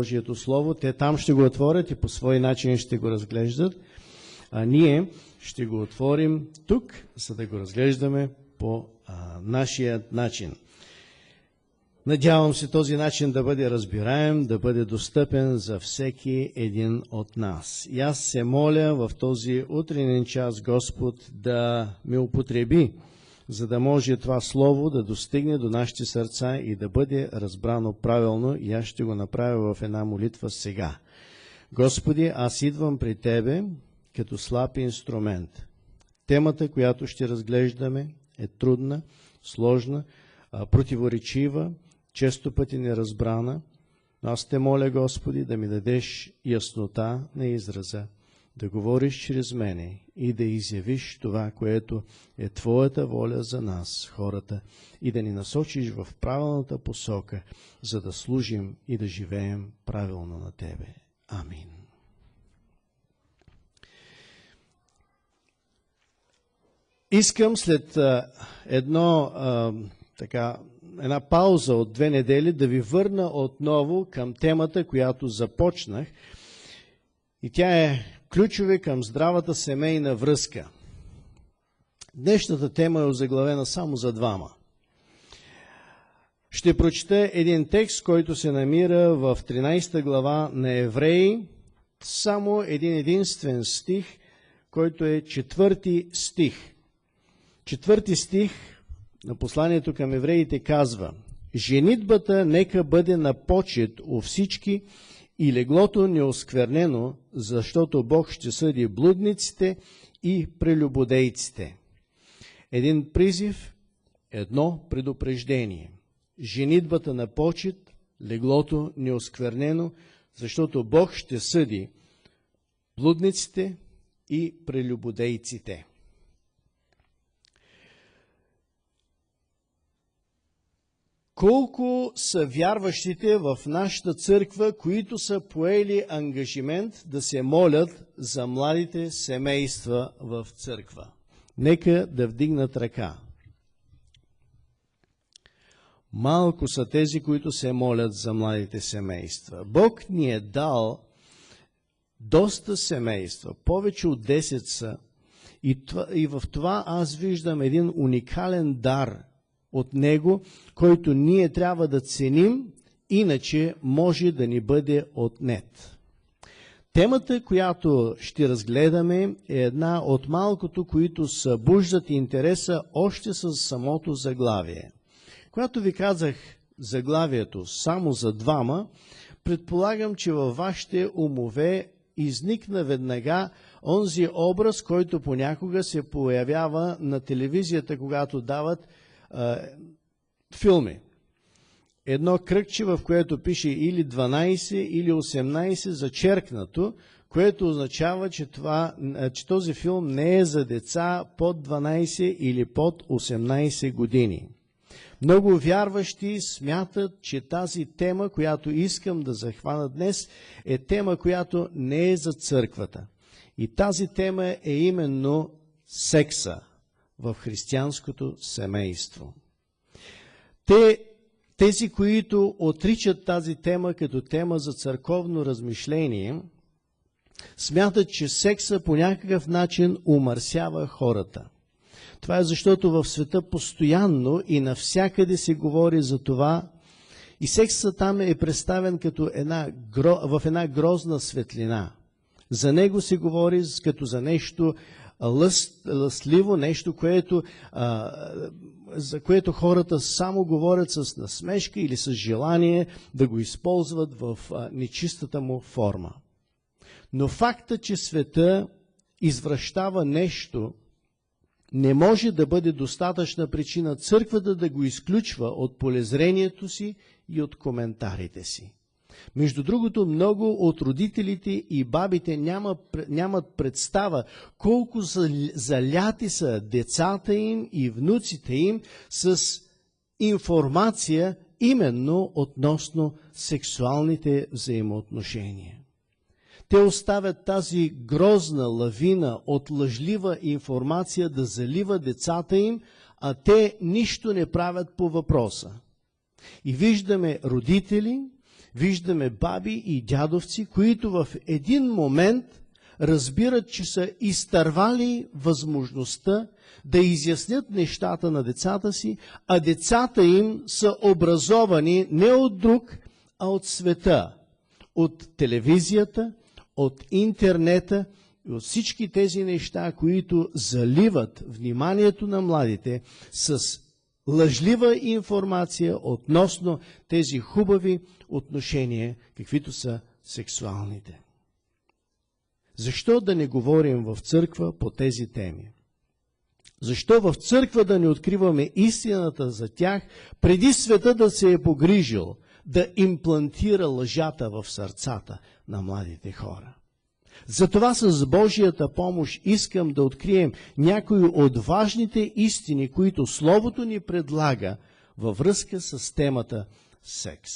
Божието Слово. Те там ще го отворят и по свой начин ще го разглеждат, а ние ще го отворим тук, за да го разглеждаме по нашия начин. Надявам се този начин да бъде разбираем, да бъде достъпен за всеки един от нас. И аз се моля в този утренен час Господ да ме употреби, за да може това Слово да достигне до нашите сърца и да бъде разбрано правилно. И аз ще го направя в една молитва сега. Господи, аз идвам при Тебе като слаб инструмент. Темата, която ще разглеждаме, е трудна, сложна, противоречива, често пъти неразбрана. Но аз те моля, Господи, да ми дадеш яснота на израза, да говориш чрез мене и да изявиш това, което е Твоята воля за нас, хората, и да ни насочиш в правилната посока, за да служим и да живеем правилно на Тебе. Амин. Искам след една пауза от 2 недели да ви върна отново към темата, която започнах. И тя е ключове към здравата семейна връзка. Днешната тема е озаглавена само за двама. Ще прочета един текст, който се намира в 13 глава на Евреи, само един единствен стих, който е 4 стих. 4 стих на посланието към евреите казва: „Женитбата нека бъде на почет у всички и леглото неосквернено, защото Бог ще съди блудниците и прелюбодейците“. Един призив, едно предупреждение. Женитбата на почет, леглото неосквернено, защото Бог ще съди блудниците и прелюбодейците. Колко са вярващите в нашата църква, които са поели ангажимент да се молят за младите семейства в църква? Нека да вдигнат ръка. Малко са тези, които се молят за младите семейства. Бог ни е дал доста семейства, повече от 10 са. И в това аз виждам един уникален дар от Него, който ние трябва да ценим, иначе може да ни бъде отнет. Темата, която ще разгледаме, е една от малкото, които събуждат интереса още с самото заглавие. Когато ви казах заглавието само за двама, предполагам, че във вашите умове изникна веднага онзи образ, който понякога се появява на телевизията, когато дават филми. Едно кръгче, в което пише или 12, или 18 зачеркнато, което означава, че този филм не е за деца под 12 или под 18 години. Много вярващи смятат, че тази тема, която искам да захвана днес, е тема, която не е за църквата. И тази тема е именно секса в християнското семейство. Тези, които отричат тази тема като тема за църковно размишление, смятат, че секса по някакъв начин умърсява хората. Това е защото в света постоянно и навсякъде се говори за това, и сексът там е представен като в една грозна светлина. За него се говори като за нещо лъстливо, нещо, за което хората само говорят с насмешка или с желание да го използват в нечистата му форма. Но факта, че света извращава нещо, не може да бъде достатъчна причина църквата да го изключва от полезрението си и от коментарите си. Между другото, много от родителите и бабите нямат представа колко заляти са децата им и внуците им с информация именно относно сексуалните взаимоотношения. Те оставят тази грозна лавина от лъжлива информация да залива децата им, а те нищо не правят по въпроса. И виждаме родители, виждаме баби и дядовци, които в един момент разбират, че са изтървали възможността да изяснят нещата на децата си, а децата им са образовани не от друг, а от света, от телевизията, от интернета и от всички тези неща, които заливат вниманието на младите с лъжлива информация относно тези хубави отношения, каквито са сексуалните. Защо да не говорим в църква по тези теми? Защо в църква да не откриваме истината за тях, преди света да се е погрижил да имплантира лъжата в сърцата на младите хора? Затова с Божията помощ искам да открием някои от важните истини, които Словото ни предлага във връзка с темата секс.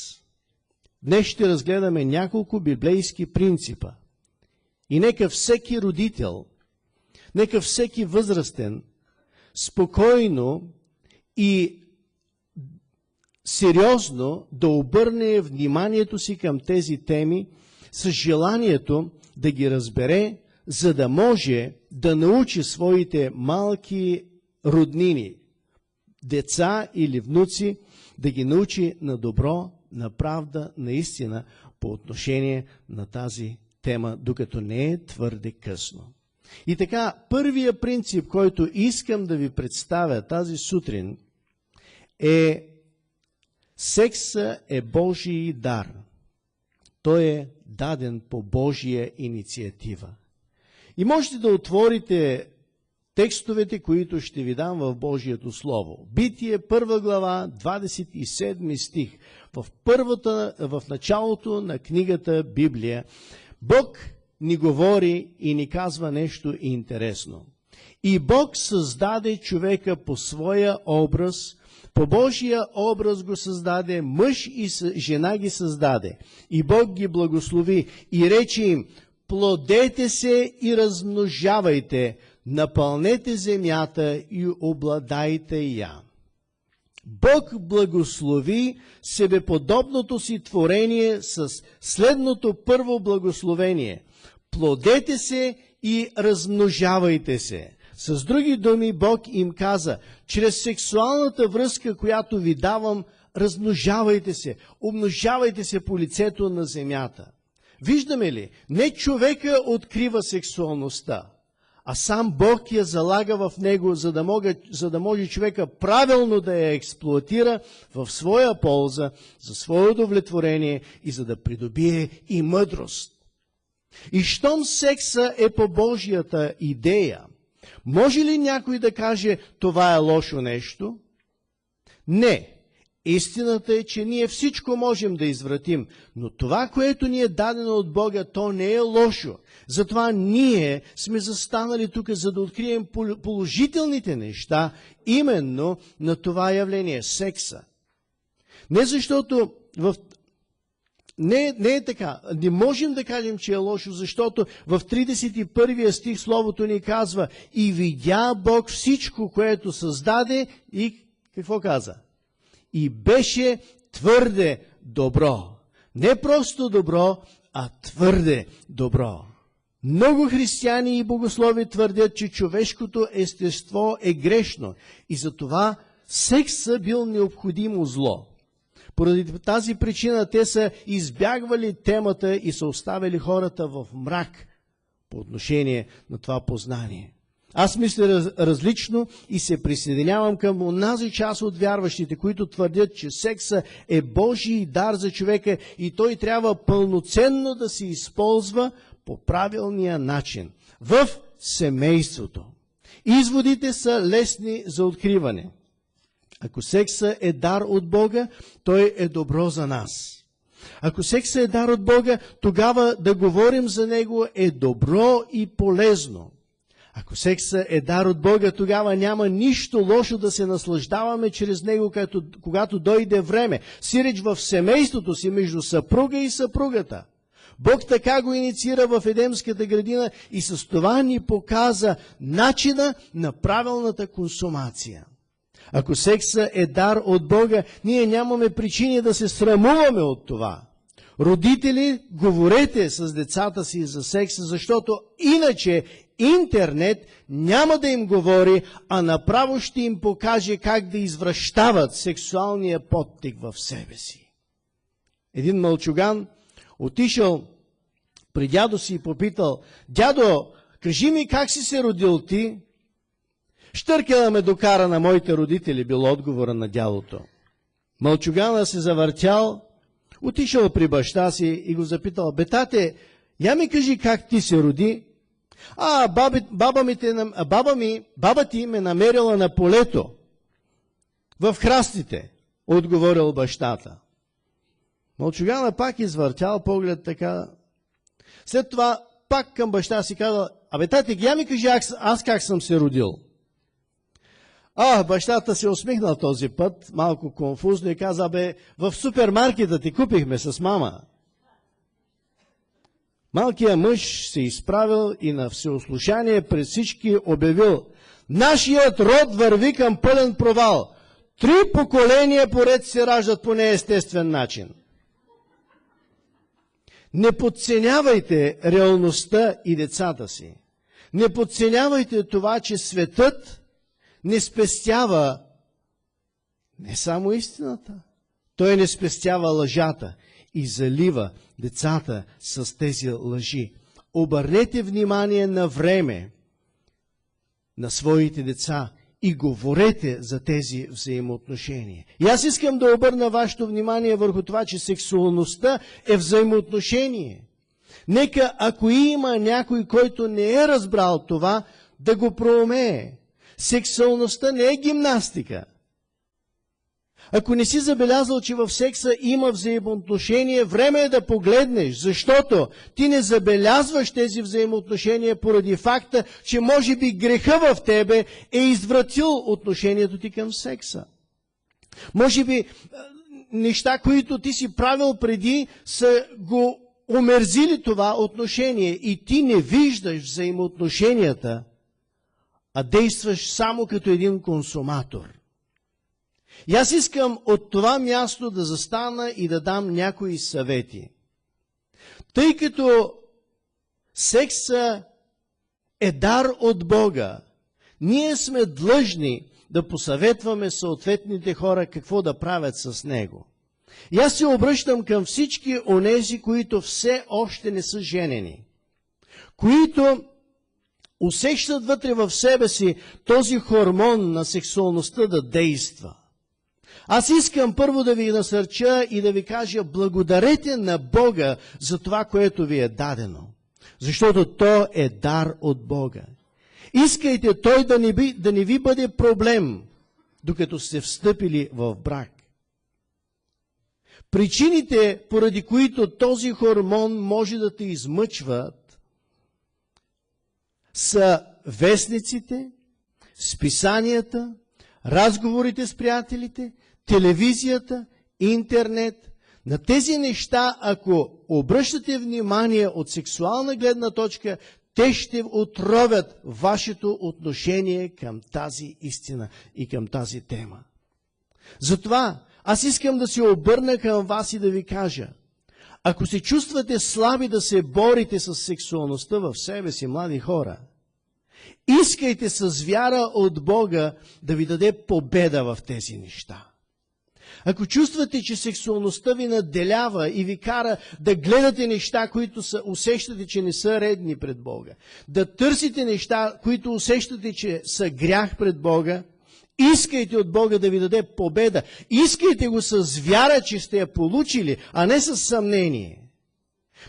Днес ще разгледаме няколко библейски принципа. И нека всеки родител, нека всеки възрастен спокойно и сериозно да обърне вниманието си към тези теми с желанието да ги разбере, за да може да научи своите малки роднини, деца или внуци, да ги научи на добро, на правда, на истина по отношение на тази тема, докато не е твърде късно. И така, първия принцип, който искам да ви представя тази сутрин, е: секса е Божий дар. Той е даден по Божия инициатива. И можете да отворите текстовете, които ще ви дам в Божието Слово. Битие, 1 глава, 27 стих. В началото на книгата Библия Бог ни говори и ни казва нещо интересно. И Бог създаде човека по своя образ, по Божия образ го създаде, мъж и жена ги създаде. И Бог ги благослови и рече им: плодете се и размножавайте, напълнете земята и обладайте я. Бог благослови себеподобното си творение с следното първо благословение: плодете се и размножавайте се. С други думи, Бог им каза: чрез сексуалната връзка, която ви давам, размножавайте се, умножавайте се по лицето на земята. Виждаме ли? Не човека открива сексуалността, а сам Бог я залага в него, за да може човека правилно да я експлоатира в своя полза, за свое удовлетворение и за да придобие и мъдрост. И щом секса е по Божията идея, може ли някой да каже: това е лошо нещо? Не. Истината е, че ние всичко можем да извратим, но това, което ни е дадено от Бога, то не е лошо. Затова ние сме застанали тук, за да открием положителните неща именно на това явление – секса. Не защото Не е така. Не можем да кажем, че е лошо, защото в 31 стих Словото ни казва: и видя Бог всичко, което създаде, и какво каза? И беше твърде добро. Не просто добро, а твърде добро. Много християни и богослови твърдят, че човешкото естество е грешно и затова секса бил необходимо зло. Поради тази причина те са избягвали темата и са оставили хората в мрак по отношение на това познание. Аз мисля различно и се присъединявам към онази част от вярващите, които твърдят, че секса е Божий дар за човека и той трябва пълноценно да се използва по правилния начин в семейството. Изводите са лесни за откриване. Ако секса е дар от Бога, той е добро за нас. Ако секса е дар от Бога, тогава да говорим за него е добро и полезно. Ако секса е дар от Бога, тогава няма нищо лошо да се наслаждаваме чрез него, когато дойде време. Сиреч в семейството си между съпруга и съпругата. Бог така го инициира в Едемската градина и с това ни показа начина на правилната консумация. Ако секса е дар от Бога, ние нямаме причини да се срамуваме от това. Родители, говорете с децата си за секса, защото иначе интернет няма да им говори, а направо ще им покаже как да извращават сексуалния подтик в себе си. Един мълчуган отишъл при дядо си и попитал: дядо, кажи ми как си се родил ти? Щъркела ме докара на моите родители, бил отговора на дядото. Мълчугана се завъртял, отишъл при баща си и го запитал: бетате, я ми кажи как ти се роди? Баба ти ме намерила на полето, в храстите, отговорил бащата. Мълчугана пак извъртял поглед така. След това пак към баща си казал: тате, я ми кажи аз как съм се родил? Бащата се усмихнал този път, малко конфузно, и каза: в супермаркета ти купихме с мама. Малкият мъж се изправил и на всеослушание пред всички обявил: нашият род върви към пълен провал. 3 поколения поред се раждат по неестествен начин. Не подценявайте реалността и децата си. Не подценявайте това, че светът не спестява не само истината, той не спестява лъжата и залива децата с тези лъжи. Обърнете внимание на време на своите деца и говорете за тези взаимоотношения. И аз искам да обърна вашето внимание върху това, че сексуалността е взаимоотношение. Нека, ако има някой, който не е разбрал това, да го проумее. Сексуалността не е гимнастика. Ако не си забелязал, че в секса има взаимоотношение, време е да погледнеш, защото ти не забелязваш тези взаимоотношения поради факта, че може би греха в тебе е извратил отношението ти към секса. Може би неща, които ти си правил преди, са го омерзили това отношение и ти не виждаш взаимоотношенията, а действаш само като един консуматор. И аз искам от това място да застана и да дам някои съвети. Тъй като секса е дар от Бога, ние сме длъжни да посъветваме съответните хора какво да правят с него. И аз се обръщам към всички онези, които все още не са женени, които усещат вътре в себе си този хормон на сексуалността да действа. Аз искам първо да ви насърча и да ви кажа: благодарете на Бога за това, което ви е дадено. Защото то е дар от Бога. Искайте той да не ви бъде проблем, докато сте встъпили в брак. Причините, поради които този хормон може да те измъчват, са вестниците, списанията, разговорите с приятелите, телевизията, интернет. На тези неща, ако обръщате внимание от сексуална гледна точка, те ще отровят вашето отношение към тази истина и към тази тема. Затова аз искам да се обърна към вас и да ви кажа: ако се чувствате слаби да се борите с сексуалността в себе си, млади хора, искайте с вяра от Бога да ви даде победа в тези неща. Ако чувствате, че сексуалността ви надделява и ви кара да гледате неща, които усещате, че не са редни пред Бога, да търсите неща, които усещате, че са грях пред Бога, искайте от Бога да ви даде победа. Искайте го с вяра, че сте я получили, а не с съмнение.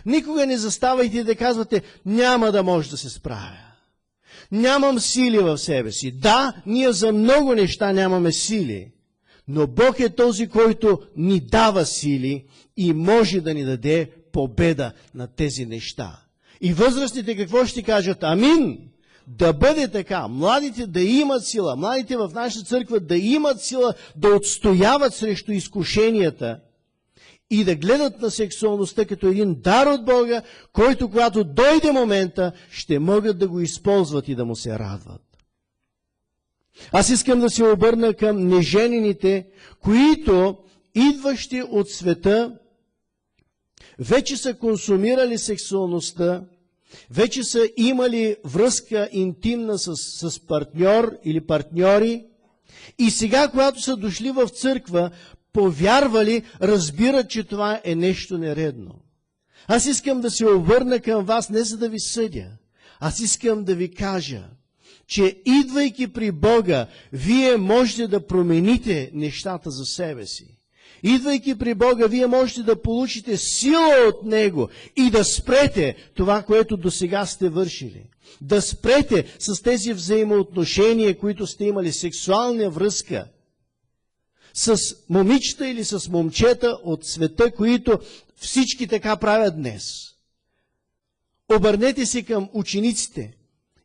Никога не заставайте да казвате: няма да може да се справя. Нямам сили в себе си. Да, ние за много неща нямаме сили, но Бог е този, който ни дава сили и може да ни даде победа на тези неща. И възрастните какво ще кажат? Амин! Да бъде така. Младите да имат сила, младите в нашата църква да имат сила да отстояват срещу изкушенията и да гледат на сексуалността като един дар от Бога, който, когато дойде момента, ще могат да го използват и да му се радват. Аз искам да се обърна към неженените, които, идващи от света, вече са консумирали сексуалността, вече са имали връзка интимна с партньор или партньори и сега, когато са дошли в църква, повярвали, разбират, че това е нещо нередно. Аз искам да се обърна към вас не за да ви съдя. Аз искам да ви кажа, че идвайки при Бога, вие можете да промените нещата за себе си. Идвайки при Бога, вие можете да получите сила от Него и да спрете това, което досега сте вършили. Да спрете с тези взаимоотношения, които сте имали, сексуална връзка с момичета или с момчета от света, които всички така правят днес. Обърнете се към учениците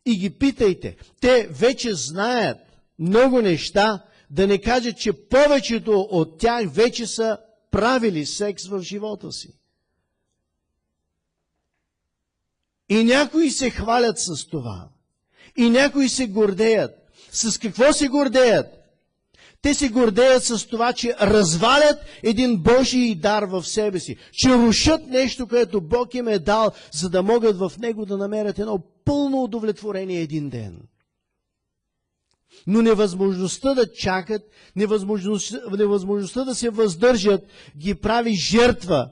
и ги питайте. Те вече знаят много неща, да не кажат, че повечето от тях вече са правили секс в живота си. И някои се хвалят с това. И някои се гордеят. С какво се гордеят? Те се гордеят с това, че развалят един Божий дар в себе си, че рушат нещо, което Бог им е дал, за да могат в него да намерят едно пълно удовлетворение един ден. Но невъзможността да чакат, невъзможността да се въздържат, ги прави жертва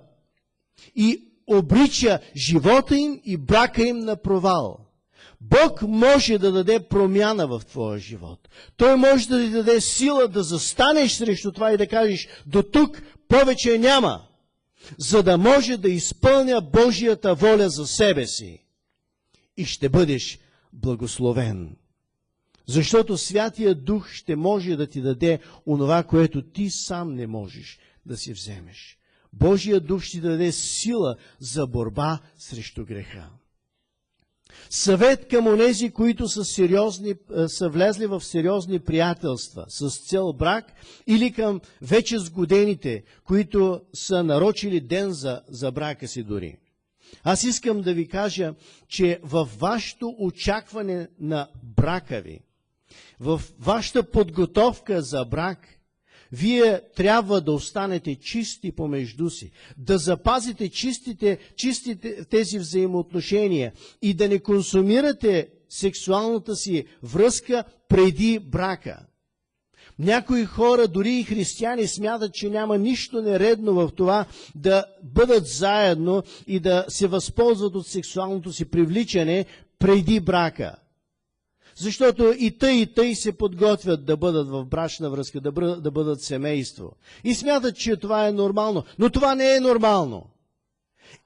и обрича живота им и брака им на провал. Бог може да даде промяна в твоя живот. Той може да ти даде сила да застанеш срещу това и да кажеш: до тук повече няма, за да може да изпълня Божията воля за себе си. И ще бъдеш благословен. Защото Святия Дух ще може да ти даде онова, което ти сам не можеш да си вземеш. Божия Дух ще даде сила за борба срещу греха. Съвет към онези, които са влезли в сериозни приятелства с цел брак, или към вече сгодените, които са нарочили ден за брака си дори. Аз искам да ви кажа, че във вашето очакване на брака ви, в вашата подготовка за брак, вие трябва да останете чисти помежду си, да запазите чистите тези взаимоотношения и да не консумирате сексуалната си връзка преди брака. Някои хора, дори и християни, смятат, че няма нищо нередно в това да бъдат заедно и да се възползват от сексуалното си привличане преди брака. Защото и тъй се подготвят да бъдат в брачна връзка, да бъдат семейство. И смятат, че това е нормално. Но това не е нормално.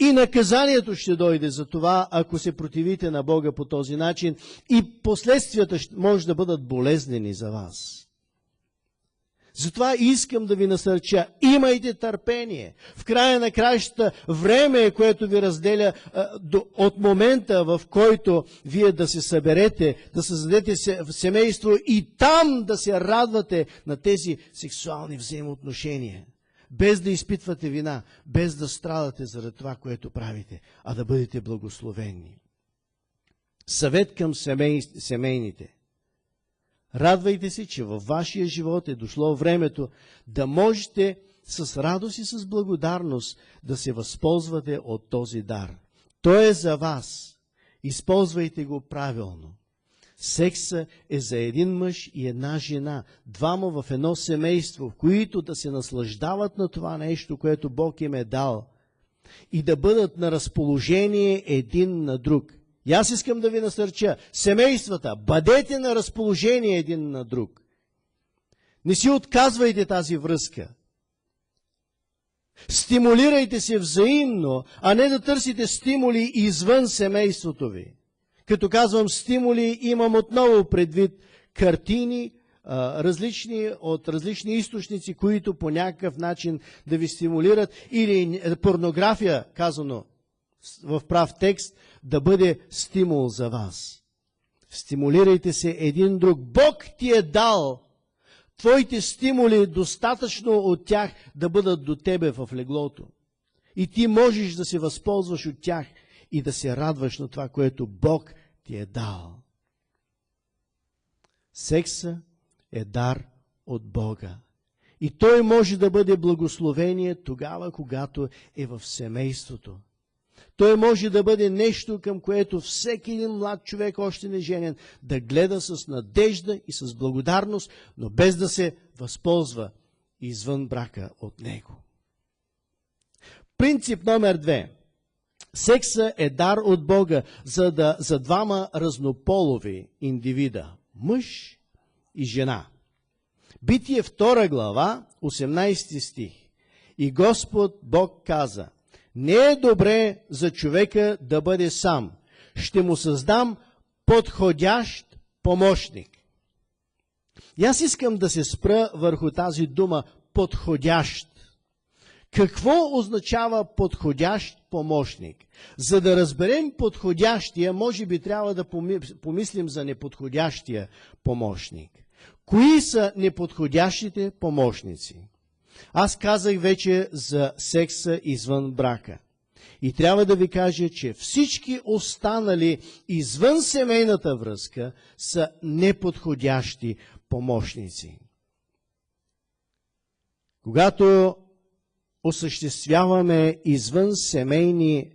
И наказанието ще дойде за това, ако се противите на Бога по този начин. И последствията може да бъдат болезнени за вас. Затова искам да ви насърча. Имайте търпение. В края на краищата време е, което ви разделя от момента, в който вие да се съберете, да създадете семейство и там да се радвате на тези сексуални взаимоотношения. Без да изпитвате вина, без да страдате заради това, което правите, а да бъдете благословени. Съвет към семейните. Радвайте се, че във вашия живот е дошло времето да можете с радост и с благодарност да се възползвате от този дар. Той е за вас. Използвайте го правилно. Секса е за един мъж и една жена, двама в едно семейство, в които да се наслаждават на това нещо, което Бог им е дал и да бъдат на разположение един на друг. И аз искам да ви насърча, семействата, бъдете на разположение един на друг. Не си отказвайте тази връзка. Стимулирайте се взаимно, а не да търсите стимули извън семейството ви. Като казвам стимули, имам отново предвид картини, различни от различни източници, които по някакъв начин да ви стимулират, или порнография, казано в прав текст, да бъде стимул за вас. Стимулирайте се един друг. Бог ти е дал твоите стимули, достатъчно от тях да бъдат до тебе в леглото. И ти можеш да се възползваш от тях и да се радваш на това, което Бог ти е дал. Секса е дар от Бога. И той може да бъде благословение тогава, когато е в семейството. Той може да бъде нещо, към което всеки един млад човек, още не женен, да гледа с надежда и с благодарност, но без да се възползва извън брака от него. Принцип номер 2. Секса е дар от Бога за двама разнополови индивида – мъж и жена. Битие 2 глава, 18 стих. И Господ Бог каза: не е добре за човека да бъде сам. Ще му създам подходящ помощник. И аз искам да се спра върху тази дума подходящ. Какво означава подходящ помощник? За да разберем подходящия, може би трябва да помислим за неподходящия помощник. Кои са неподходящите помощници? Аз казах вече за секса извън брака. И трябва да ви кажа, че всички останали извън семейната връзка са неподходящи помощници. Когато осъществяваме извън семейни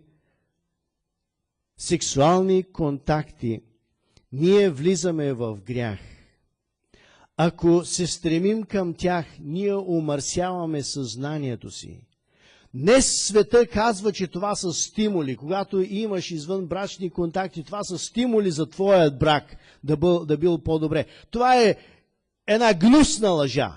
сексуални контакти, ние влизаме в грях. Ако се стремим към тях, ние умърсяваме съзнанието си. Днес света казва, че това са стимули. Когато имаш извънбрачни контакти, това са стимули за твоят брак да бил по-добре. Това е една гнусна лъжа.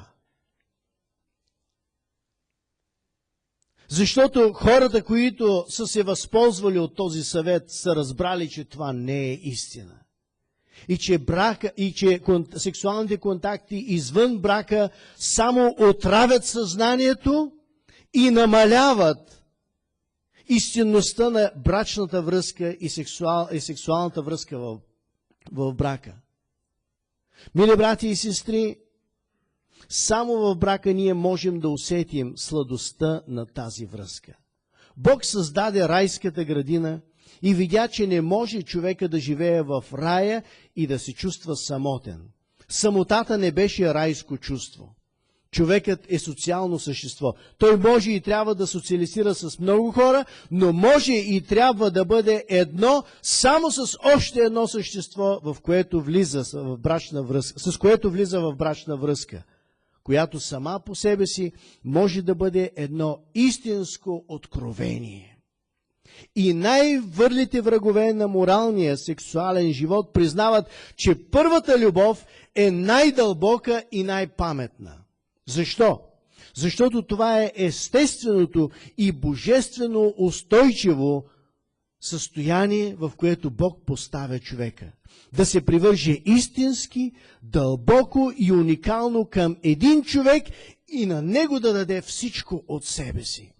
Защото хората, които са се възползвали от този съвет, са разбрали, че това не е истина. И че сексуалните контакти извън брака само отравят съзнанието и намаляват истинността на брачната връзка и сексуалната връзка в брака. Мили брати и сестри, само в брака ние можем да усетим сладостта на тази връзка. Бог създаде райската градина и видя, че не може човека да живее в рая и да се чувства самотен. Самотата не беше райско чувство. Човекът е социално същество. Той може и трябва да социализира с много хора, но може и трябва да бъде едно само с още едно същество, в което влиза в брачна връзка, с което влиза в брачна връзка, която сама по себе си може да бъде едно истинско откровение. И най-върлите врагове на моралния сексуален живот признават, че първата любов е най-дълбока и най-паметна. Защо? Защото това е естественото и божествено устойчиво състояние, в което Бог поставя човека. Да се привърже истински, дълбоко и уникално към един човек и на него да даде всичко от себе си.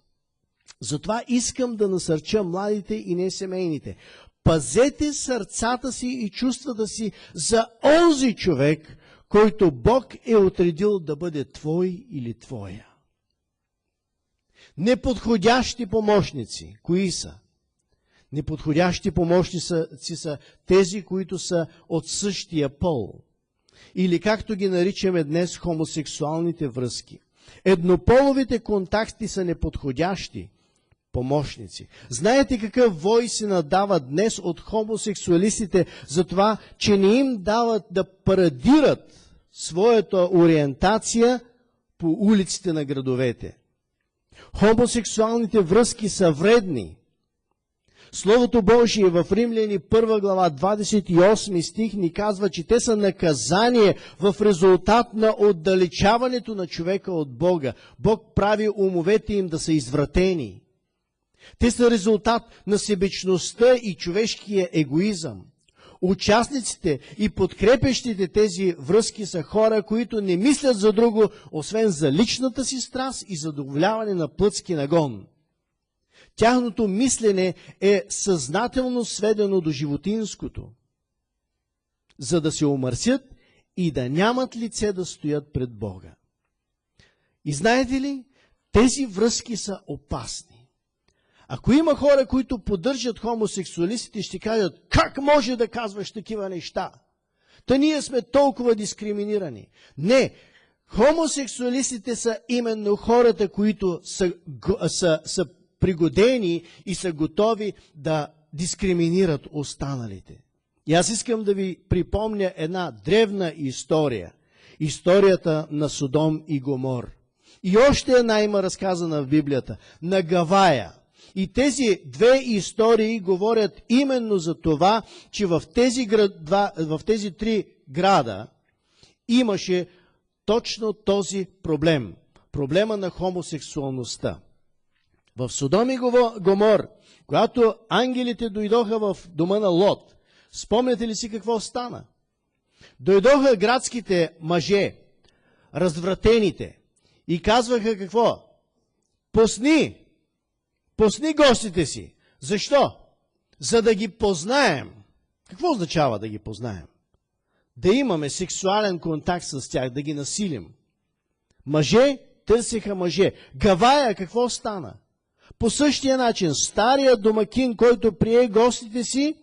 Затова искам да насърча младите и несемейните. Пазете сърцата си и чувствата си за онзи човек, който Бог е отредил да бъде твой или твоя. Неподходящи помощници, кои са? Неподходящи помощници са тези, които са от същия пол. Или както ги наричаме днес хомосексуалните връзки. Еднополовите контакти са неподходящи помощници. Знаете какъв вой се надава днес от хомосексуалистите за това, че не им дават да парадират своята ориентация по улиците на градовете. Хомосексуалните връзки са вредни. Словото Божие в Римляни 1 глава 28 стих ни казва, че те са наказание в резултат на отдалечаването на човека от Бога. Бог прави умовете им да са извратени. Те са резултат на себечността и човешкия егоизъм. Участниците и подкрепящите тези връзки са хора, които не мислят за друго, освен за личната си страст и задоволяване на плътски нагон. Тяхното мислене е съзнателно сведено до животинското, за да се омърсят и да нямат лице да стоят пред Бога. И знаете ли, тези връзки са опасни. Ако има хора, които поддържат хомосексуалистите, ще кажат, как може да казваш такива неща? Та ние сме толкова дискриминирани. Не, Хомосексуалистите са именно хората, които са пригодени и са готови да дискриминират останалите. И аз искам да ви припомня една древна история. Историята на Содом и Гомор. И още една има разказана в Библията. На Гавая. И тези две истории говорят именно за това, че в тези три града имаше точно този проблем. Проблема на хомосексуалността. В Содом и Гомор, когато ангелите дойдоха в дома на Лот, спомняте ли си какво стана? Дойдоха градските мъже, развратените, и казваха какво? Пусни гостите си. Защо? За да ги познаем. Какво означава да ги познаем? Да имаме сексуален контакт с тях, да ги насилим. Мъже търсеха мъже. Гавая какво стана? По същия начин, стария домакин, който прие гостите си,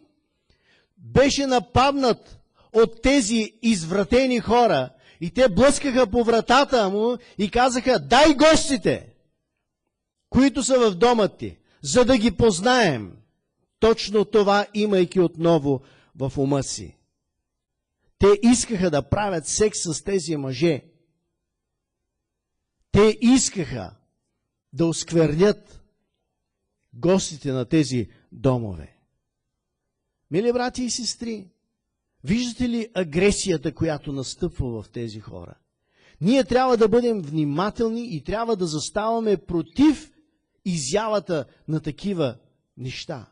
беше нападнат от тези извратени хора и те блъскаха по вратата му и казаха: дай гостите, които са в дома ти, за да ги познаем. Точно това имайки отново в ума си. Те искаха да правят секс с тези мъже. Те искаха да осквернят гостите на тези домове. Мили брати и сестри, виждате ли агресията, която настъпва в тези хора? Ние трябва да бъдем внимателни и трябва да заставаме против изявата на такива неща.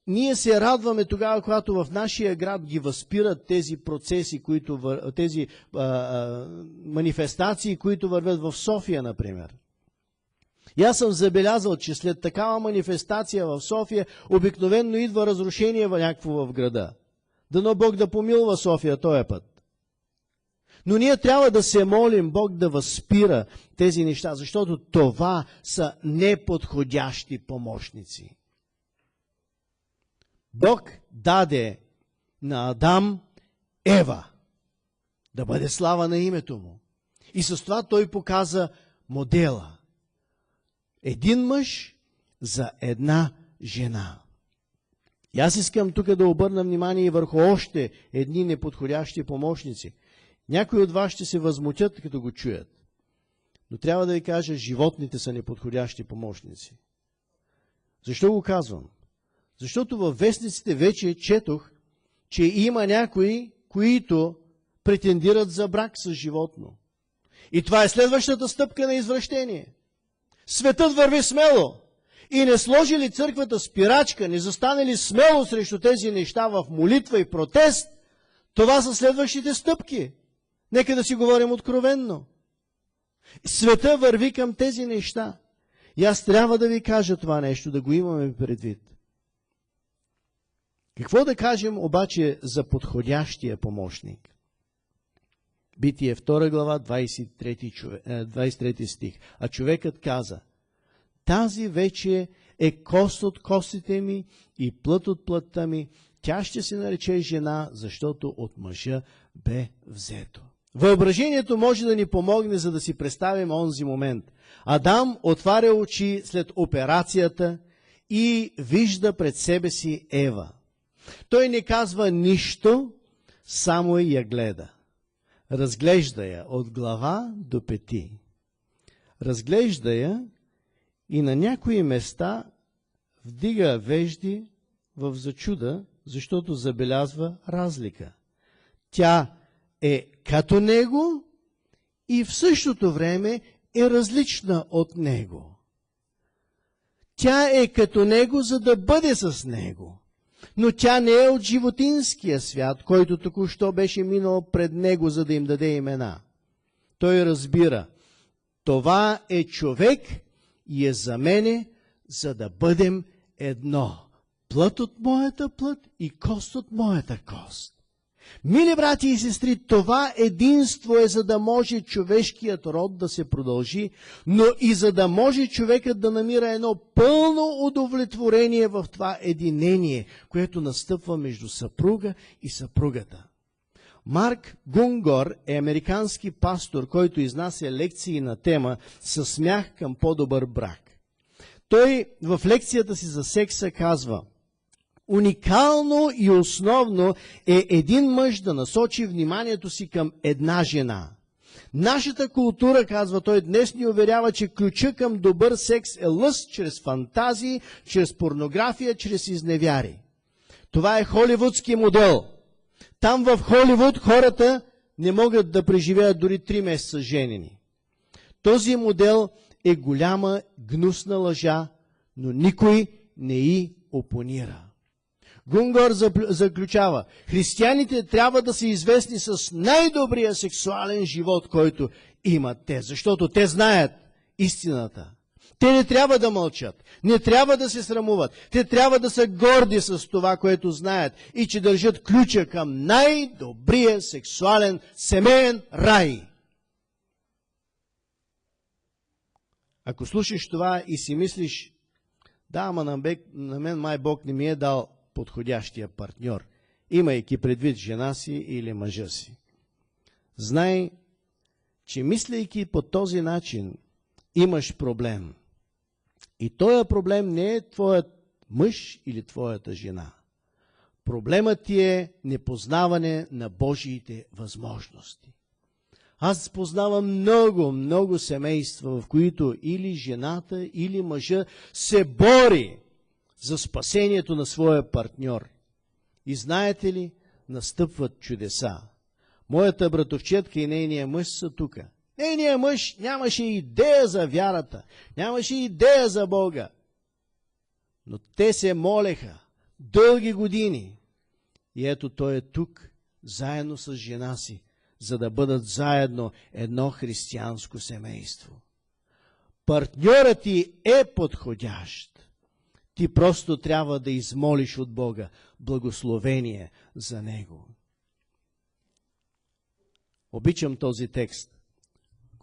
Ние се радваме тогава, когато в нашия град ги възпират тези процеси, тези манифестации, които вървят в София, например. И аз съм забелязал, че след такава манифестация в София обикновенно идва разрушение някакво в града. Дано Бог да помилва София този път. Но ние трябва да се молим Бог да възпира тези неща, защото това са неподходящи помощници. Бог даде на Адам Ева, да бъде слава на името му. И с това той показа модела. Един мъж за една жена. И аз искам тук да обърна внимание и върху още едни неподходящи помощници. Някои от вас ще се възмутят, като го чуят. Но трябва да ви кажа, животните са неподходящи помощници. Защо го казвам? Защото във вестниците вече четох, че има някои, които претендират за брак с животно. И това е следващата стъпка на извращение. Светът върви смело. И не сложи ли църквата спирачка, не застане ли смело срещу тези неща в молитва и протест, това са следващите стъпки. Нека да си говорим откровенно. Света върви към тези неща. И аз трябва да ви кажа това нещо, да го имаме предвид. Какво да кажем обаче за подходящия помощник? Битие 2 глава, 23 стих. А човекът каза: тази вече е кост от костите ми и плът от плътта ми. Тя ще се нарече жена, защото от мъжа бе взето. Въображението може да ни помогне, за да си представим онзи момент. Адам отваря очи след операцията и вижда пред себе си Ева. Той не казва нищо, само я гледа. Разглежда я от глава до пети. Разглежда я и на някои места вдига вежди в зачуда, защото забелязва разлика. Тя е като него и в същото време е различна от него. Тя е като него, за да бъде с него. Но тя не е от животинския свят, който току-що беше минал пред него, за да им даде имена. Той разбира, това е човек и е за мене, за да бъдем едно. Плът от моята плът и кост от моята кост. Мили брати и сестри, това единство е, за да може човешкият род да се продължи, но и за да може човекът да намира едно пълно удовлетворение в това единение, което настъпва между съпруга и съпругата. Марк Гунгор е американски пастор, който изнася лекции на тема "Със смях към по-добър брак". Той в лекцията си за секса казва: уникално и основно е един мъж да насочи вниманието си към една жена. Нашата култура, казва той, днес ни уверява, че ключа към добър секс е лъст чрез фантазии, чрез порнография, чрез изневяри. Това е холивудски модел. Там в Холивуд хората не могат да преживеят дори 3 месеца женени. Този модел е голяма гнусна лъжа, но никой не й опонира. Гунгор заключава: християните трябва да са известни с най-добрия сексуален живот, който имат те, защото те знаят истината. Те не трябва да мълчат, не трябва да се срамуват, те трябва да са горди с това, което знаят и че държат ключа към най-добрия сексуален семейен рай. Ако слушаш това и си мислиш: да, ама на мен май Бог не ми е дал подходящия партньор, имайки предвид жена си или мъжа си, знай, че мислейки по този начин имаш проблем. И този проблем не е твоят мъж или твоята жена. Проблемът ти е непознаване на Божиите възможности. Аз познавам много семейства, в които или жената, или мъжа се бори за спасението на своя партньор. И знаете ли, настъпват чудеса. Моята братовчетка и нейния мъж са тук. Нейният мъж нямаше идея за вярата, нямаше идея за Бога. Но те се молеха дълги години. И ето той е тук, заедно с жена си, за да бъдат заедно едно християнско семейство. Партньорът ти е подходящ. Ти просто трябва да измолиш от Бога благословение за него. Обичам този текст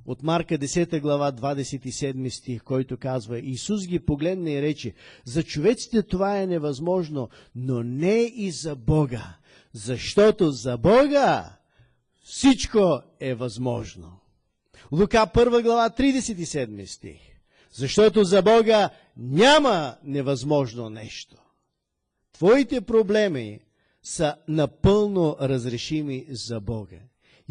от Марка 10 глава 27 стих, който казва: Исус ги погледна и рече: за човеците това е невъзможно, но не и за Бога, защото за Бога всичко е възможно. Лука 1 глава 37 стих. Защото за Бога няма невъзможно нещо. Твоите проблеми са напълно разрешими за Бога.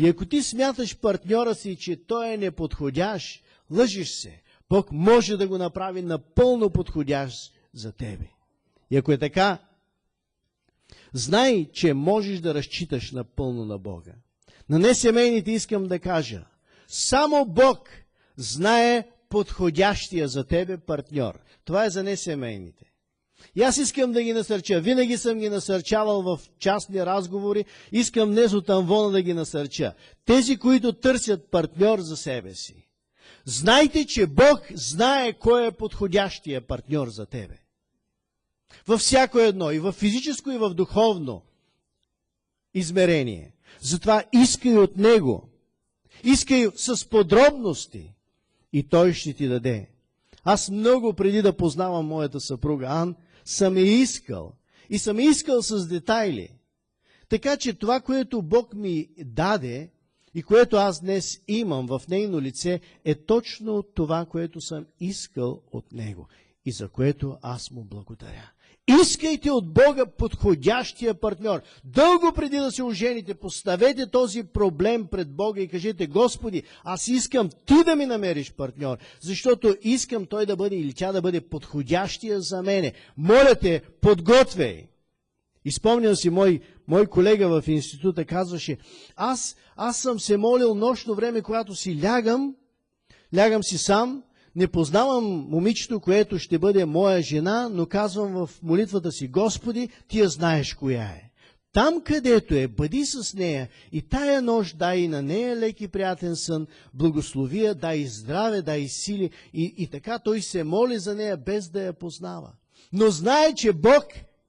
И ако ти смяташ партньора си, че той е неподходящ, лъжиш се. Бог може да го направи напълно подходящ за тебе. И ако е така, знай, че можеш да разчиташ напълно на Бога. На несемейните искам да кажа: само Бог знае подходящия за тебе партньор. Това е за несемейните. И аз искам да ги насърча. Винаги съм ги насърчавал в частни разговори. Искам днес от амвона да ги насърча. Тези, които търсят партньор за себе си. Знайте, че Бог знае кой е подходящия партньор за тебе. Във всяко едно, и в физическо, и в духовно измерение. Затова искай от Него. Искай с подробности. И Той ще ти даде. Аз много преди да познавам моята съпруга Ан, съм я искал. И съм я искал с детайли. Така че това, което Бог ми даде и което аз днес имам в нейно лице, е точно това, което съм искал от Него. И за което аз му благодаря. Искайте от Бога подходящия партньор. Дълго преди да се ожените, поставете този проблем пред Бога и кажете: Господи, аз искам ти да ми намериш партньор, защото искам той да бъде или тя да бъде подходящия за мене. Моля те, подготвяй. Изпомням си, мой колега в института казваше: аз съм се молил нощно време, когато си лягам си сам, не познавам момичето, което ще бъде моя жена, но казвам в молитвата си: Господи, ти я знаеш коя е. Там, където е, бъди с нея и тая нощ дай и на нея лек и приятен сън, благослови я, дай здраве, дай сили. И така той се моли за нея, без да я познава. Но знае, че Бог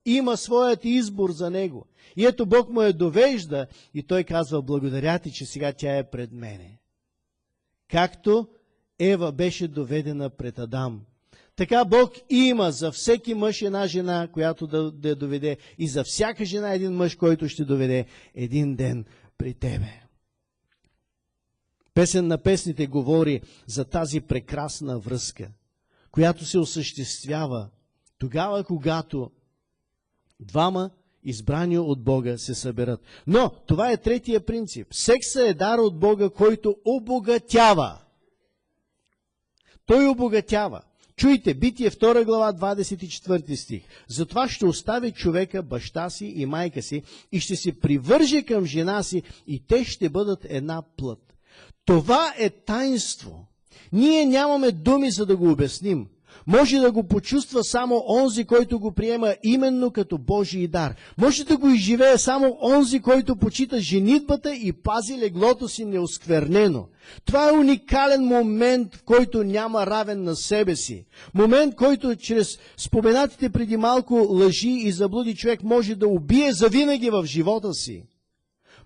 има своят избор за него. И ето Бог му я довежда и той казва: благодаря ти, че сега тя е пред мене. Както Ева беше доведена пред Адам. Така Бог има за всеки мъж една жена, която да я доведе, и за всяка жена един мъж, който ще доведе един ден при тебе. Песен на песните говори за тази прекрасна връзка, която се осъществява тогава, когато двама избрани от Бога се съберат. Но това е третия принцип. Секса е дар от Бога, който обогатява. Той обогатява. Чуйте, Битие 2 глава, 24 стих. Затова ще остави човека баща си и майка си и ще се привърже към жена си и те ще бъдат една плът. Това е таинство. Ние нямаме думи, за да го обясним. Може да го почувства само онзи, който го приема именно като Божий дар. Може да го изживее само онзи, който почита женитбата и пази леглото си неосквернено. Това е уникален момент, в който няма равен на себе си. Момент, който чрез споменатите преди малко лъжи и заблуди човек може да убие завинаги в живота си.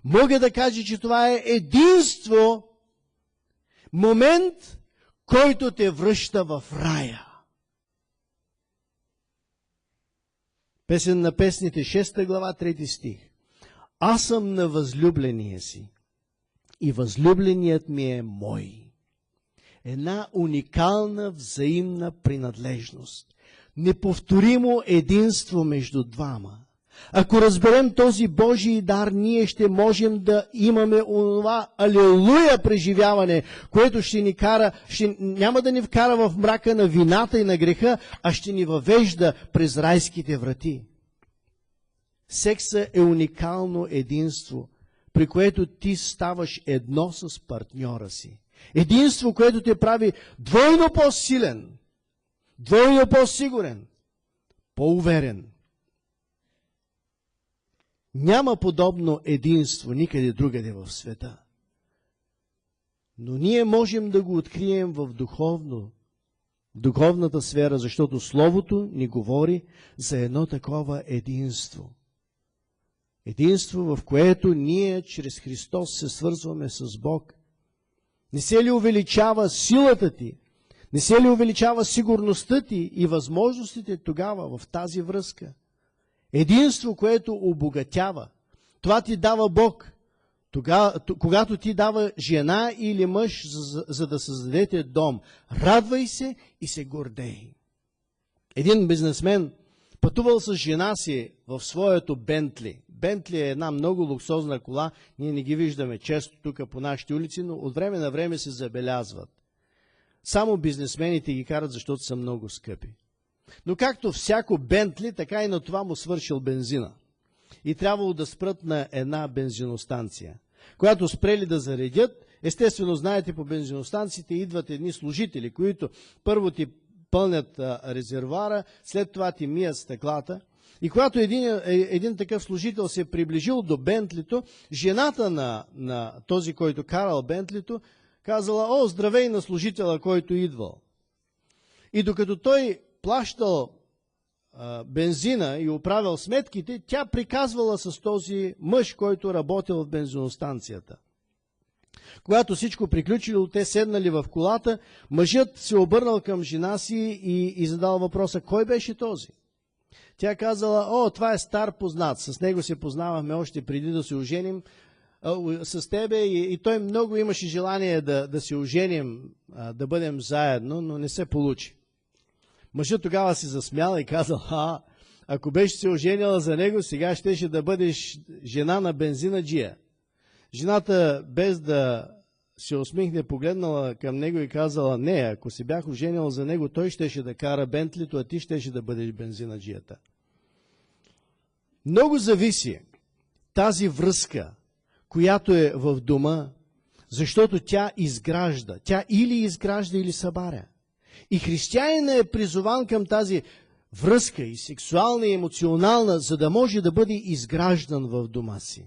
Мога да кажа, че това е единство, момент, който те връща в рая. Песен на песните, 6 глава, 3 стих. Аз съм на възлюбления си и възлюбленият ми е мой. Една уникална взаимна принадлежност. Неповторимо единство между двама. Ако разберем този Божий дар, ние ще можем да имаме онова алелуя преживяване, което ще ни кара, няма да ни вкара в мрака на вината и на греха, а ще ни въвежда през райските врати. Секса е уникално единство, при което ти ставаш едно с партньора си. Единство, което те прави двойно по-силен, двойно по-сигурен, по-уверен. Няма подобно единство никъде другаде в света. Но ние можем да го открием в духовната сфера, защото Словото ни говори за едно такова единство. Единство, в което ние чрез Христос се свързваме с Бог. Не се ли увеличава силата ти? Не се ли увеличава сигурността ти и възможностите тогава в тази връзка? Единство, което обогатява. Това ти дава Бог. Когато ти дава жена или мъж, за да създадете дом, радвай се и се гордей. Един бизнесмен пътувал с жена си в своето Бентли. Бентли е една много луксозна кола. Ние не ги виждаме често тук по нашите улици, но от време на време се забелязват. Само бизнесмените ги карат, защото са много скъпи. Но както всяко Бентли, така и на това му свършил бензина. И трябвало да спрат на една бензиностанция. Когато спрели да заредят, естествено, знаете, по бензиностанциите идват едни служители, които първо ти пълнят резервуара, след това ти мият стъклата. И когато един такъв служител се е приближил до Бентлито, жената на този, който карал Бентлито, казала: "О, здравей на служителя, който идвал." И докато той плащал бензина и оправил сметките, тя приказвала с този мъж, който работил в бензиностанцията. Когато всичко приключило, те седнали в колата, мъжът се обърнал към жена си и задал въпроса: "Кой беше този?" Тя казала: "О, това е стар познат, с него се познавахме още преди да се оженим с тебе и той много имаше желание да се оженим, да бъдем заедно, но не се получи." Мъжът тогава се засмял и казал: "Ако беше се оженила за него, сега щеше да бъдеш жена на бензинаджия." Жената, без да се усмихне, погледнала към него и казала: "Не, ако се бях оженила за него, той щеше да кара Бентлито, а ти щеше да бъдеш бензинаджията." Много зависи тази връзка, която е в дома, защото тя изгражда. Тя или изгражда, или събаря. И християнина е призован към тази връзка, и сексуална, и емоционална, за да може да бъде изграждан в дома си.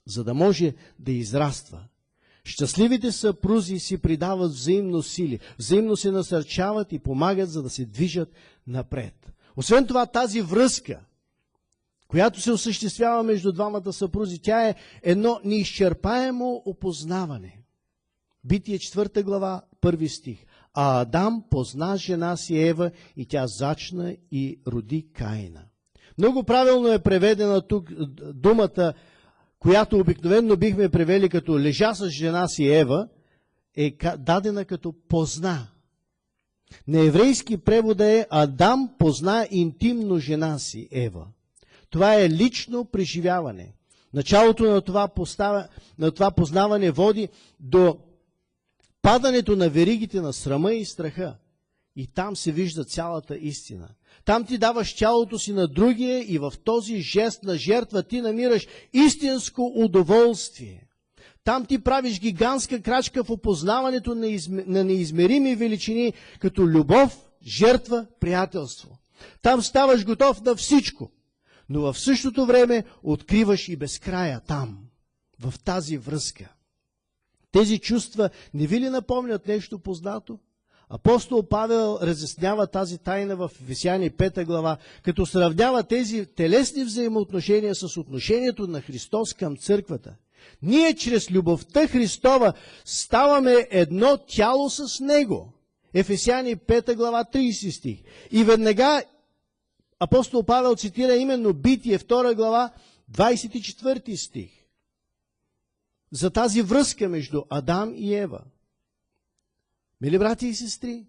За да може да израства. Щастливите съпрузи си придават взаимно сили, взаимно се насърчават и помагат, за да се движат напред. Освен това, тази връзка, която се осъществява между двамата съпрузи, тя е едно неизчерпаемо опознаване. Битие 4 глава, 1 стих. "А Адам позна жена си Ева и тя зачна и роди Каина." Много правилно е преведена тук думата, която обикновено бихме превели като лежа с жена си Ева, е дадена като позна. На еврейски превода е Адам позна интимно жена си Ева. Това е лично преживяване. Началото на това познаване води до падането на веригите на срама и страха. И там се вижда цялата истина. Там ти даваш тялото си на другия и в този жест на жертва ти намираш истинско удоволствие. Там ти правиш гигантска крачка в опознаването на неизмерими величини, като любов, жертва, приятелство. Там ставаш готов на всичко, но в същото време откриваш и безкрая там, в тази връзка. Тези чувства не ви ли напомнят нещо познато? Апостол Павел разяснява тази тайна в Ефесяни 5 глава, като сравнява тези телесни взаимоотношения с отношението на Христос към църквата. Ние чрез любовта Христова ставаме едно тяло с Него. Ефесяни 5 глава 30 стих. И веднага апостол Павел цитира именно Битие 2 глава 24 стих. За тази връзка между Адам и Ева. Мили брати и сестри,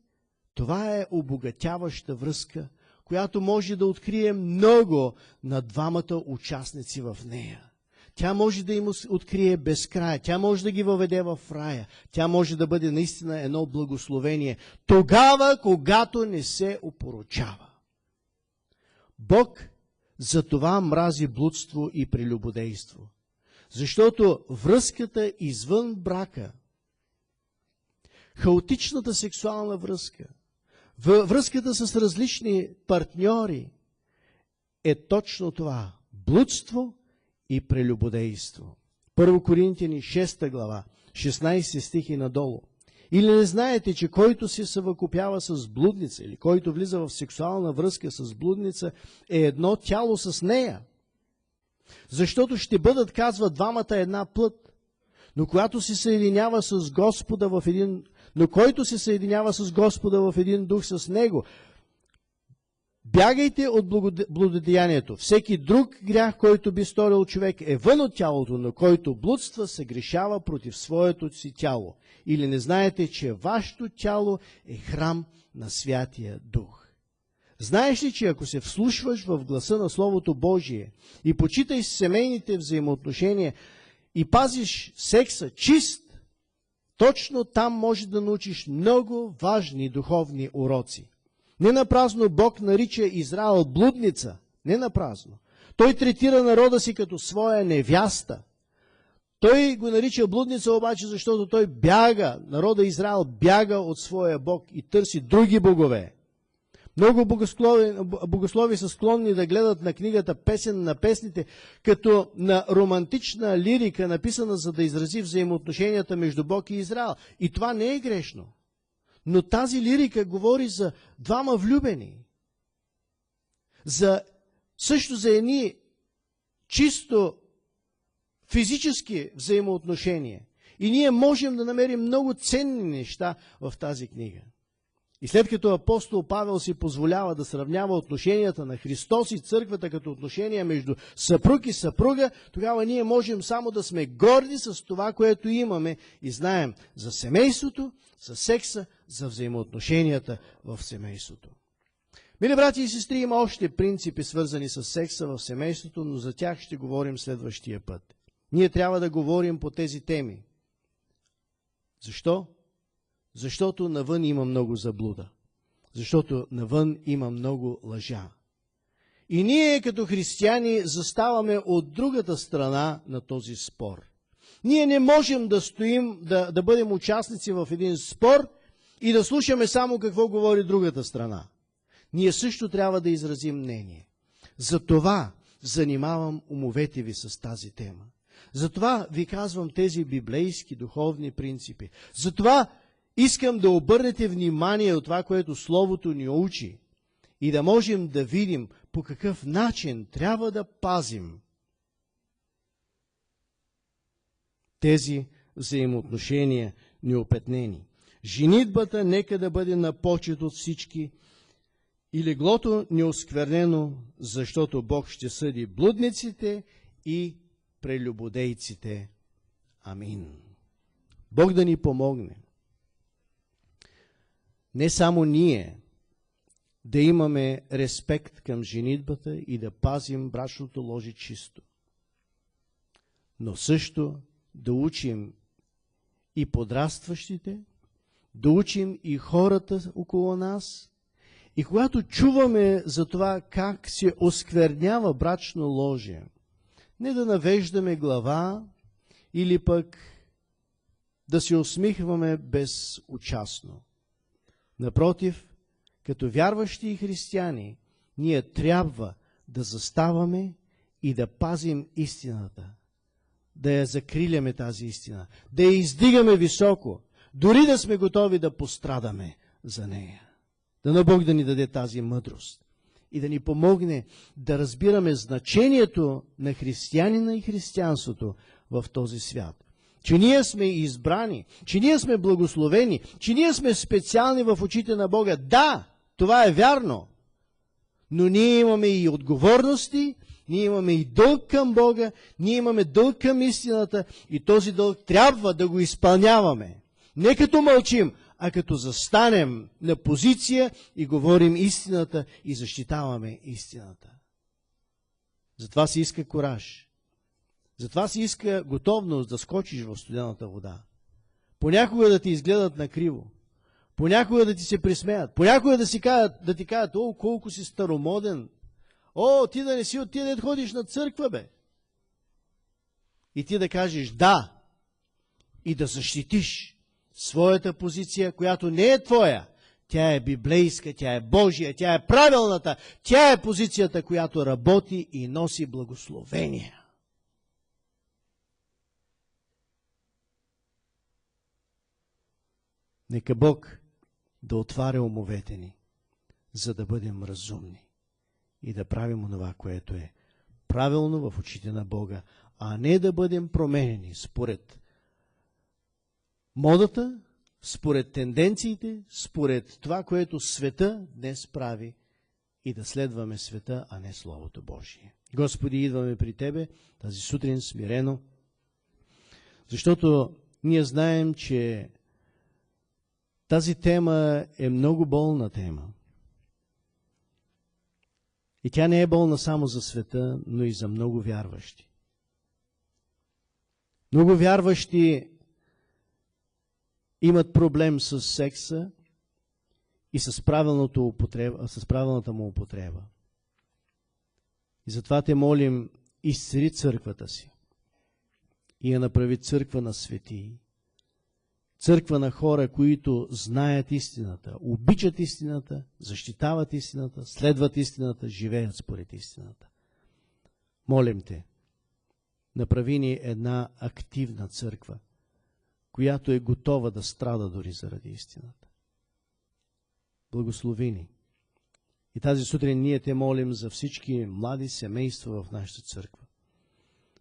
това е обогатяваща връзка, която може да открие много на двамата участници в нея. Тя може да им открие безкрая, тя може да ги въведе в рая, тя може да бъде наистина едно благословение, тогава, когато не се опорочава. Бог за това мрази блудство и прелюбодейство, защото връзката извън брака, хаотичната сексуална връзка, връзката с различни партньори е точно това – блудство и прелюбодейство. 1 Коринтияни 6 глава, 16 стих и надолу. Или не знаете, че който се съвъкупява с блудница, или който влиза в сексуална връзка с блудница, е едно тяло с нея? Защото ще бъдат, казва, двамата една плът. Но който се съединява с Господа в един дух с Него, бягайте от блудодеянието. Всеки друг грях, който би сторил човек, е вън от тялото, но който блудства, се грешава против своето си тяло. Или не знаете, че вашето тяло е храм на Святия Дух? Знаеш ли, че ако се вслушваш в гласа на Словото Божие и почитай семейните взаимоотношения и пазиш секса чист, точно там може да научиш много важни духовни уроци. Не напразно Бог нарича Израел блудница. Не напразно. Той третира народа си като своя невяста. Той го нарича блудница обаче, защото той бяга, народа Израел бяга от своя Бог и търси други богове. Много богослови са склонни да гледат на книгата Песен на песните като на романтична лирика, написана за да изрази взаимоотношенията между Бог и Израел. И това не е грешно. Но тази лирика говори за двама влюбени. Също за едни чисто физически взаимоотношения. И ние можем да намерим много ценни неща в тази книга. И след като апостол Павел си позволява да сравнява отношенията на Христос и църквата като отношения между съпруг и съпруга, тогава ние можем само да сме горди с това, което имаме и знаем за семейството, за секса, за взаимоотношенията в семейството. Мили брати и сестри, има още принципи, свързани с секса в семейството, но за тях ще говорим следващия път. Ние трябва да говорим по тези теми. Защо? Защото навън има много заблуда. Защото навън има много лъжа. И ние като християни заставаме от другата страна на този спор. Ние не можем да стоим, да бъдем участници в един спор и да слушаме само какво говори другата страна. Ние също трябва да изразим мнение. Затова занимавам умовете ви с тази тема. Затова ви казвам тези библейски духовни принципи. Затова искам да обърнете внимание от това, което Словото ни учи и да можем да видим по какъв начин трябва да пазим тези взаимоотношения неопетнени. Женитбата нека да бъде на почет от всички и леглото неосквернено, защото Бог ще съди блудниците и прелюбодейците. Амин. Бог да ни помогне. Не само ние да имаме респект към женитбата и да пазим брачното ложе чисто, но също да учим и подрастващите, да учим и хората около нас. И когато чуваме за това как се осквернява брачно ложе, не да навеждаме глава или пък да се усмихваме безучастно. Напротив, като вярващи и християни, ние трябва да заставаме и да пазим истината, да я закриляме тази истина, да я издигаме високо, дори да сме готови да пострадаме за нея. Дано Бог да ни даде тази мъдрост и да ни помогне да разбираме значението на християнина и християнството в този свят. Че ние сме избрани, че ние сме благословени, че ние сме специални в очите на Бога. Да, това е вярно, но ние имаме и отговорности, ние имаме и дълг към Бога, ние имаме дълг към истината и този дълг трябва да го изпълняваме. Не като мълчим, а като застанем на позиция и говорим истината и защитаваме истината. Затова се иска кураж. Затова се иска готовност да скочиш в студената вода. Понякога да ти изгледат накриво. Понякога да ти се присмеят. Понякога да ти кажат, о, колко си старомоден. О, ти да не си от тия, да ходиш на църква, бе. И ти да кажеш да. И да защитиш своята позиция, която не е твоя. Тя е библейска, тя е Божия, тя е правилната. Тя е позицията, която работи и носи благословение. Нека Бог да отваря умовете ни, за да бъдем разумни и да правим онова, което е правилно в очите на Бога, а не да бъдем променени според модата, според тенденциите, според това, което света днес прави, и да следваме света, а не Словото Божие. Господи, идваме при Тебе тази сутрин смирено, защото ние знаем, че тази тема е много болна тема. И тя не е болна само за света, но и за много вярващи. Много вярващи имат проблем с секса и с правилната му употреба. И затова те молим, изцели църквата си и я направи църква на светии. Църква на хора, които знаят истината, обичат истината, защитават истината, следват истината, живеят според истината. Молим Те, направи ни една активна църква, която е готова да страда дори заради истината. Благослови ни. И тази сутрин ние Те молим за всички млади семейства в нашата църква.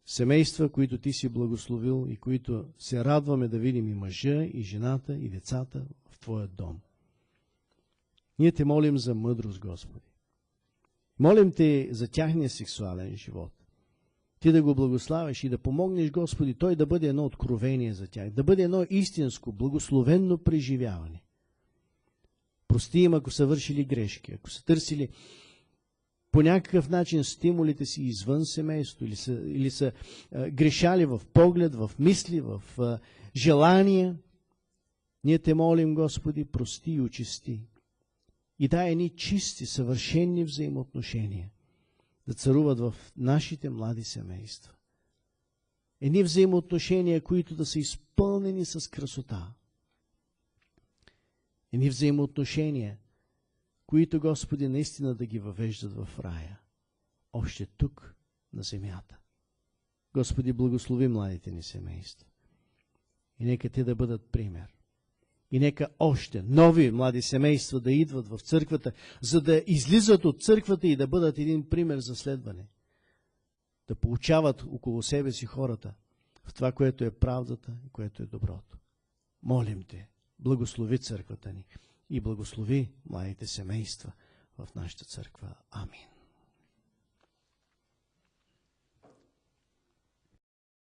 Семейства, които Ти си благословил и които се радваме да видим и мъжа, и жената, и децата в Твоя дом. Ние Те молим за мъдрост, Господи. Молим Те за тяхния сексуален живот. Ти да го благославиш и да помогнеш, Господи, той да бъде едно откровение за тях, да бъде едно истинско, благословенно преживяване. Прости им, ако са вършили грешки, ако са търсили по някакъв начин стимулите си извън семейството, или са грешали в поглед, в мисли, в желания. Ние Те молим, Господи, прости и очисти. И дай едни чисти, съвършени взаимоотношения да царуват в нашите млади семейства. Едни взаимоотношения, които да са изпълнени с красота. Едни взаимоотношения, които, Господи, наистина да ги въвеждат в рая. Още тук, на земята. Господи, благослови младите ни семейства. И нека те да бъдат пример. И нека още нови млади семейства да идват в църквата, за да излизат от църквата и да бъдат един пример за следване. Да получават около себе си хората в това, което е правдата и което е доброто. Молим Те, благослови църквата ни и благослови младите семейства в нашата църква. Амин.